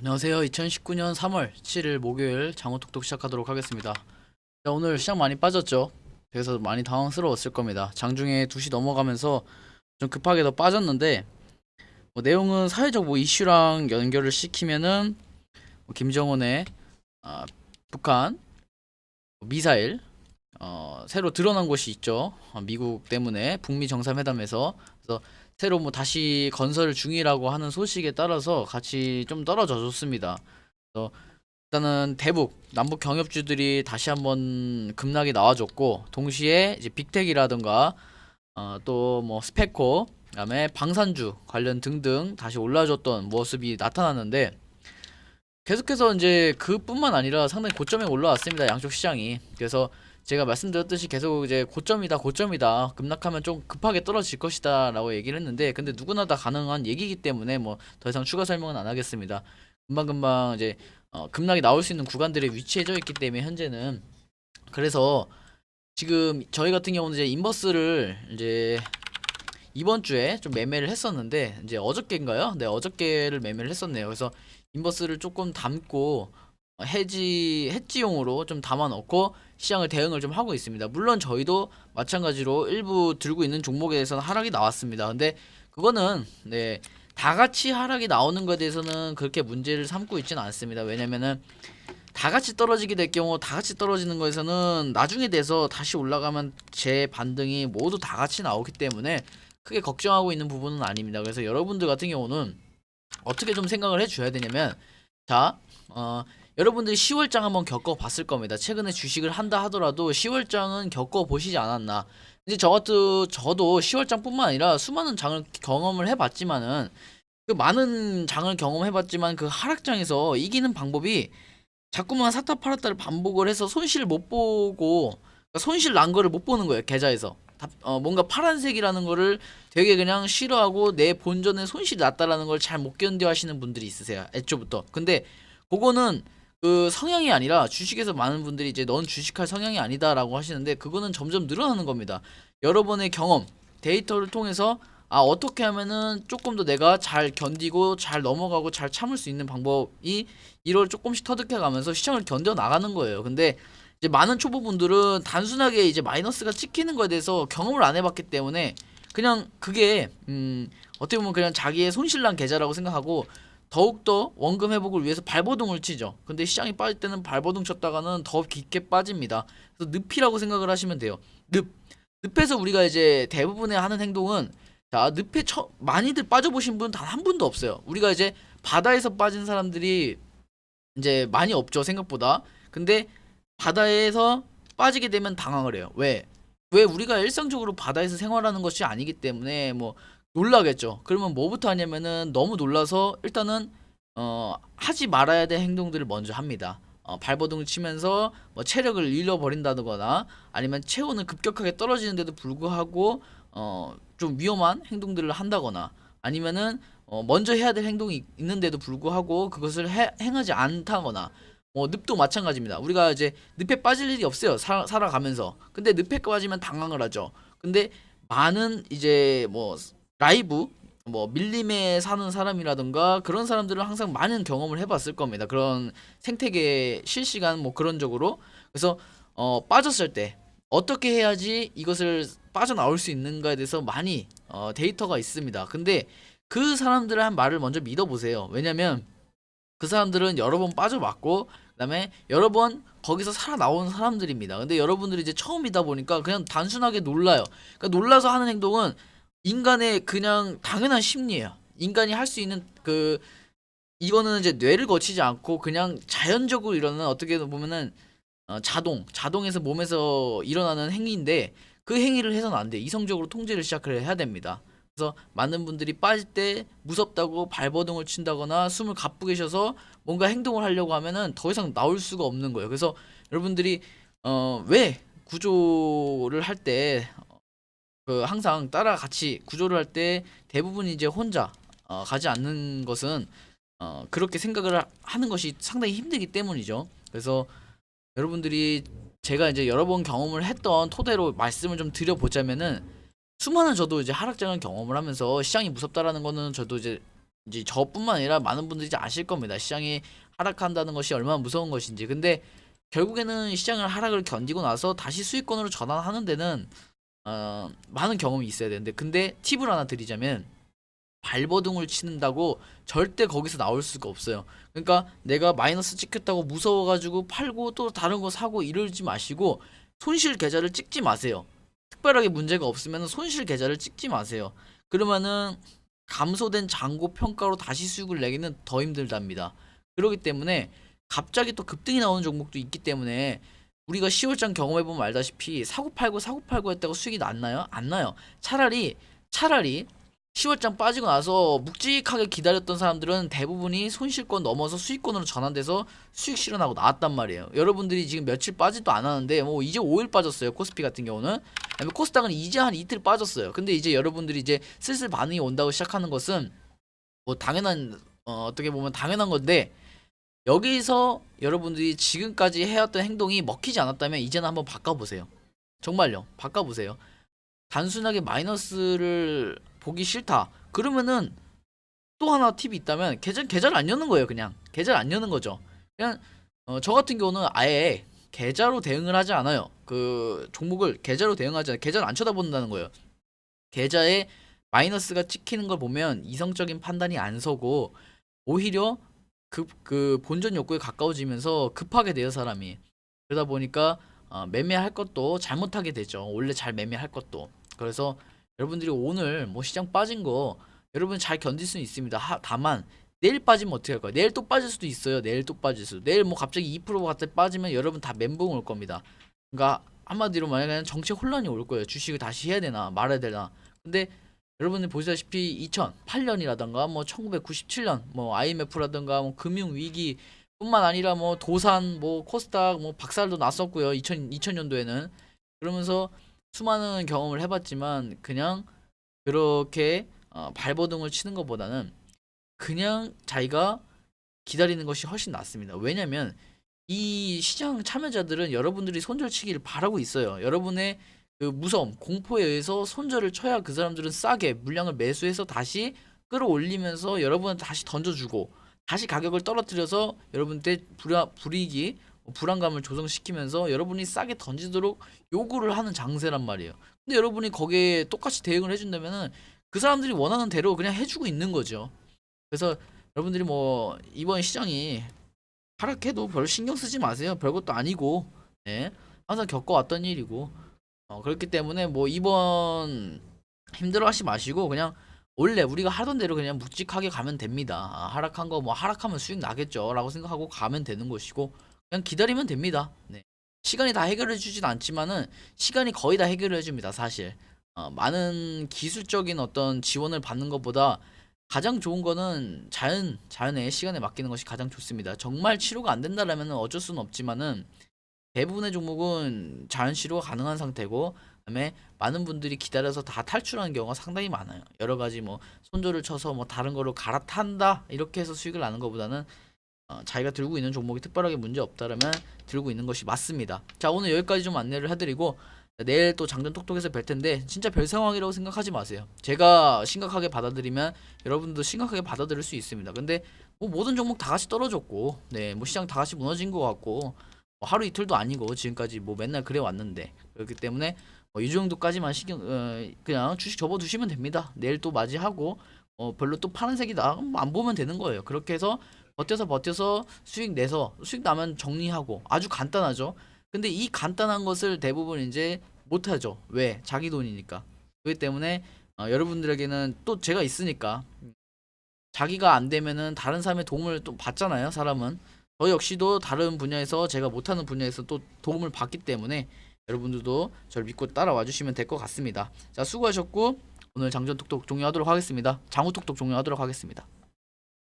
안녕하세요. 2019년 3월 7일 목요일 장어톡톡 시작하도록 하겠습니다. 자, 오늘 시장 많이 빠졌죠? 그래서 많이 당황스러웠을 겁니다. 장중에 2시 넘어가면서 좀 급하게 더 빠졌는데, 내용은 사회적 이슈랑 연결을 시키면은 김정은의 아, 북한 미사일 새로 드러난 곳이 있죠. 미국 때문에 북미 정상회담에서. 그래서 새로 다시 건설 중이라고 하는 소식에 따라서 같이 좀 떨어져 줬습니다. 그래서 일단은 대북 남북 경협주들이 다시 한번 급락이 나와줬고, 동시에 이제 빅텍이라든가 또 스페코, 그다음에 방산주 관련 등등 다시 올라줬던 모습이 나타났는데, 계속해서 이제 그뿐만 아니라 상당히 고점에 올라왔습니다. 양쪽 시장이. 그래서 제가 말씀드렸듯이 계속 이제 고점이다, 급락하면 좀 급하게 떨어질 것이다 라고 얘기를 했는데, 근데 누구나 다 가능한 얘기이기 때문에 더 이상 추가 설명은 안 하겠습니다. 금방금방 이제 급락이 나올 수 있는 구간들에 위치해져 있기 때문에 현재는. 그래서 지금 저희 같은 경우는 이제 인버스를 이제 이번 주에 좀 매매를 했었는데, 이제 어저께인가요? 네, 어저께를 매매를 했었네요. 그래서 인버스를 조금 담고 해지용으로 좀 담아 넣고 시장을 대응을 좀 하고 있습니다. 물론 저희도 마찬가지로 일부 들고 있는 종목에 대해서는 하락이 나왔습니다. 근데 그거는 다 같이 하락이 나오는 것에 대해서는 그렇게 문제를 삼고 있지는 않습니다. 왜냐면은 다 같이 떨어지게 될 경우, 다 같이 떨어지는 거에서는 나중에 돼서 다시 올라가면 제 반등이 모두 다 같이 나오기 때문에 크게 걱정하고 있는 부분은 아닙니다. 그래서 여러분들 같은 경우는 어떻게 좀 생각을 해줘야 되냐면, 자, 여러분들이 10월장 한번 겪어봤을 겁니다. 최근에 주식을 한다 하더라도 10월장은 겪어보시지 않았나. 이제 저도 10월장뿐만 아니라 수많은 장을 경험을 해봤지만은, 그 많은 장을 경험해봤지만 그 하락장에서 이기는 방법이 자꾸만 샀다 팔았다를 반복을 해서 손실을 못 보고, 그러니까 손실 난 거를 못 보는 거예요. 계좌에서 뭔가 파란색이라는 거를 되게 그냥 싫어하고 내 본전에 손실이 났다라는 걸 잘 못 견뎌 하시는 분들이 있으세요, 애초부터. 근데 그거는 그 성향이 아니라, 주식에서 많은 분들이 이제 넌 주식할 성향이 아니다라고 하시는데, 그거는 점점 늘어나는 겁니다. 여러분의 경험, 데이터를 통해서 어떻게 하면은 조금 더 내가 잘 견디고 잘 넘어가고 잘 참을 수 있는 방법이, 이걸 조금씩 터득해 가면서 시장을 견뎌 나가는 거예요. 근데 이제 많은 초보분들은 단순하게 이제 마이너스가 찍히는 거에 대해서 경험을 안 해봤기 때문에 그냥 그게 어떻게 보면 그냥 자기의 손실난 계좌라고 생각하고 더욱더 원금 회복을 위해서 발버둥을 치죠. 근데 시장이 빠질 때는 발버둥 쳤다가는 더 깊게 빠집니다. 그래서 늪이라고 생각을 하시면 돼요. 늪에서 우리가 이제 대부분의 하는 행동은, 자, 늪에 많이들 빠져보신 분 단 한 분도 없어요. 우리가 이제 바다에서 빠진 사람들이 이제 많이 없죠, 생각보다. 근데 바다에서 빠지게 되면 당황을 해요. 왜 우리가 일상적으로 바다에서 생활하는 것이 아니기 때문에 놀라겠죠. 그러면 뭐부터 하냐면은, 너무 놀라서 일단은 하지 말아야 될 행동들을 먼저 합니다. 발버둥을 치면서 체력을 잃어버린다거나, 아니면 체온은 급격하게 떨어지는데도 불구하고 좀 위험한 행동들을 한다거나, 아니면은 먼저 해야 될 행동이 있는데도 불구하고 그것을 행하지 않다거나. 늪도 마찬가지입니다. 우리가 이제 늪에 빠질 일이 없어요, 살아가면서. 근데 늪에 빠지면 당황을 하죠. 근데 많은 이제 라이브 밀림에 사는 사람이라든가 그런 사람들은 항상 많은 경험을 해봤을 겁니다. 그런 생태계 실시간 그런 적으로. 그래서 빠졌을 때 어떻게 해야지 이것을 빠져나올 수 있는가에 대해서 많이 데이터가 있습니다. 근데 그 사람들의 한 말을 먼저 믿어보세요. 왜냐면 그 사람들은 여러 번 빠져봤고, 그다음에 여러 번 거기서 살아나온 사람들입니다. 근데 여러분들이 이제 처음이다 보니까 그냥 단순하게 놀라요. 그러니까 놀라서 하는 행동은 인간의 그냥 당연한 심리예요. 인간이 할 수 있는 이거는 이제 뇌를 거치지 않고 그냥 자연적으로 일어나는, 어떻게 보면은 자동에서 몸에서 일어나는 행위인데, 그 행위를 해서는 안 돼. 이성적으로 통제를 시작을 해야 됩니다. 그래서 많은 분들이 빠질 때 무섭다고 발버둥을 친다거나 숨을 가쁘게 쉬어서 뭔가 행동을 하려고 하면은 더 이상 나올 수가 없는 거예요. 그래서 여러분들이 왜 구조를 할 때 항상 따라 같이 구조를 할 때 대부분 이제 혼자 가지 않는 것은, 그렇게 생각을 하는 것이 상당히 힘들기 때문이죠. 그래서 여러분들이, 제가 이제 여러 번 경험을 했던 토대로 말씀을 좀 드려보자면은, 수많은 저도 이제 하락장을 경험을 하면서 시장이 무섭다라는 거는 저도 이제 이제 저뿐만 아니라 많은 분들이 이제 아실 겁니다. 시장이 하락한다는 것이 얼마나 무서운 것인지. 근데 결국에는 시장을 하락을 견디고 나서 다시 수익권으로 전환하는 데는 많은 경험이 있어야 되는데, 근데 팁을 하나 드리자면 발버둥을 치는다고 절대 거기서 나올 수가 없어요. 그러니까 내가 마이너스 찍혔다고 무서워가지고 팔고 또 다른 거 사고 이러지 마시고 손실 계좌를 찍지 마세요. 특별하게 문제가 없으면 손실 계좌를 찍지 마세요. 그러면은 감소된 잔고 평가로 다시 수익을 내기는 더 힘들답니다. 그렇기 때문에 갑자기 또 급등이 나오는 종목도 있기 때문에 우리가 10월장 경험해보면 알다시피 사고 팔고 했다고 수익이 났나요? 안 나요. 차라리 10월장 빠지고 나서 묵직하게 기다렸던 사람들은 대부분이 손실권 넘어서 수익권으로 전환돼서 수익 실현하고 나왔단 말이에요. 여러분들이 지금 며칠 빠지도 않았는데 뭐 이제 5일 빠졌어요. 코스피 같은 경우는. 그다음에 코스닥은 이제 한 이틀 빠졌어요. 근데 이제 여러분들이 이제 슬슬 반응이 온다고 시작하는 것은 뭐 당연한 어떻게 보면 당연한 건데, 여기서 여러분들이 지금까지 해왔던 행동이 먹히지 않았다면 이제는 한번 바꿔보세요. 정말요. 바꿔보세요. 단순하게 마이너스를 보기 싫다. 그러면은 또 하나 팁이 있다면 계좌를 안 여는 거예요. 그냥 계좌를 안 여는 거죠. 그냥 저 같은 경우는 아예 계좌로 대응을 하지 않아요. 그 종목을 계좌로 대응하지 않아요. 계좌를 안 쳐다본다는 거예요. 계좌에 마이너스가 찍히는 걸 보면 이성적인 판단이 안 서고 오히려 그 본전 욕구에 가까워지면서 급하게 돼요, 사람이. 그러다 보니까 매매할 것도 잘못하게 되죠. 원래 잘 매매할 것도. 그래서 여러분들이 오늘 뭐 시장 빠진 거 여러분 잘 견딜 수는 있습니다. 다만 내일 빠지면 어떻게 할 거예요? 내일 또 빠질 수도 있어요. 내일 또 빠질 수도. 내일 뭐 갑자기 2% 갑자기 빠지면 여러분 다 멘붕 올 겁니다. 그러니까 한마디로 말하면 정치 혼란이 올 거예요. 주식을 다시 해야 되나 말아야 되나. 근데 여러분들 보시다시피 2008년이라던가 뭐 1997년 뭐 IMF라던가 뭐 금융 위기 뿐만 아니라 뭐 도산 뭐 코스닥 뭐 박살도 났었고요. 2000년도에는. 그러면서 수많은 경험을 해봤지만 그냥 그렇게 발버둥을 치는 것보다는 그냥 자기가 기다리는 것이 훨씬 낫습니다. 왜냐면 이 시장 참여자들은 여러분들이 손절치기를 바라고 있어요. 여러분의 그 무서움, 공포에 의해서 손절을 쳐야 그 사람들은 싸게 물량을 매수해서 다시 끌어올리면서 여러분한테 다시 던져주고 다시 가격을 떨어뜨려서 여러분한테 불이익이 불안감을 조성시키면서 여러분이 싸게 던지도록 요구를 하는 장세란 말이에요. 근데 여러분이 거기에 똑같이 대응을 해준다면은 그 사람들이 원하는 대로 그냥 해주고 있는 거죠. 그래서 여러분들이 뭐 이번 시장이 하락해도 별 신경 쓰지 마세요. 별것도 아니고, 예, 항상 겪어왔던 일이고, 그렇기 때문에 뭐 이번 힘들어하지 마시고 그냥 원래 우리가 하던 대로 그냥 묵직하게 가면 됩니다. 하락한 거 뭐 하락하면 수익 나겠죠라고 생각하고 가면 되는 것이고 그냥 기다리면 됩니다. 네. 시간이 다 해결해 주진 않지만은 시간이 거의 다 해결해 줍니다. 사실 많은 기술적인 어떤 지원을 받는 것보다 가장 좋은 거는 자연의 시간에 맡기는 것이 가장 좋습니다. 정말 치료가 안 된다라면 어쩔 수는 없지만은 대부분의 종목은 자연 치료가 가능한 상태고, 그다음에 많은 분들이 기다려서 다 탈출하는 경우가 상당히 많아요. 여러 가지 뭐 손절을 쳐서 뭐 다른 거로 갈아탄다 이렇게 해서 수익을 나는 것보다는 자기가 들고 있는 종목이 특별하게 문제 없다라면 들고 있는 것이 맞습니다. 자, 오늘 여기까지 좀 안내를 해드리고 내일 또 장전 톡톡에서 뵐 텐데 진짜 별 상황이라고 생각하지 마세요. 제가 심각하게 받아들이면 여러분도 심각하게 받아들일 수 있습니다. 근데 뭐 모든 종목 다 같이 떨어졌고, 네, 뭐 시장 다 같이 무너진 것 같고, 뭐 하루 이틀도 아니고 지금까지 뭐 맨날 그래 왔는데, 그렇기 때문에 이 정도까지만 그냥 주식 접어두시면 됩니다. 내일 또 맞이하고 별로 또 파란색이다 안 보면 되는 거예요. 그렇게 해서 버텨서 수익 내서 수익 나면 정리하고, 아주 간단하죠. 근데 이 간단한 것을 대부분 이제 못하죠. 왜? 자기 돈이니까. 그렇기 때문에 여러분들에게는 또 제가 있으니까, 자기가 안 되면은 다른 사람의 도움을 또 받잖아요. 사람은 저 역시도 다른 분야에서 제가 못하는 분야에서 또 도움을 받기 때문에 여러분들도 저를 믿고 따라와 주시면 될 것 같습니다. 자, 수고하셨고 오늘 장전 톡톡 종료하도록 하겠습니다. 장후 톡톡 종료하도록 하겠습니다.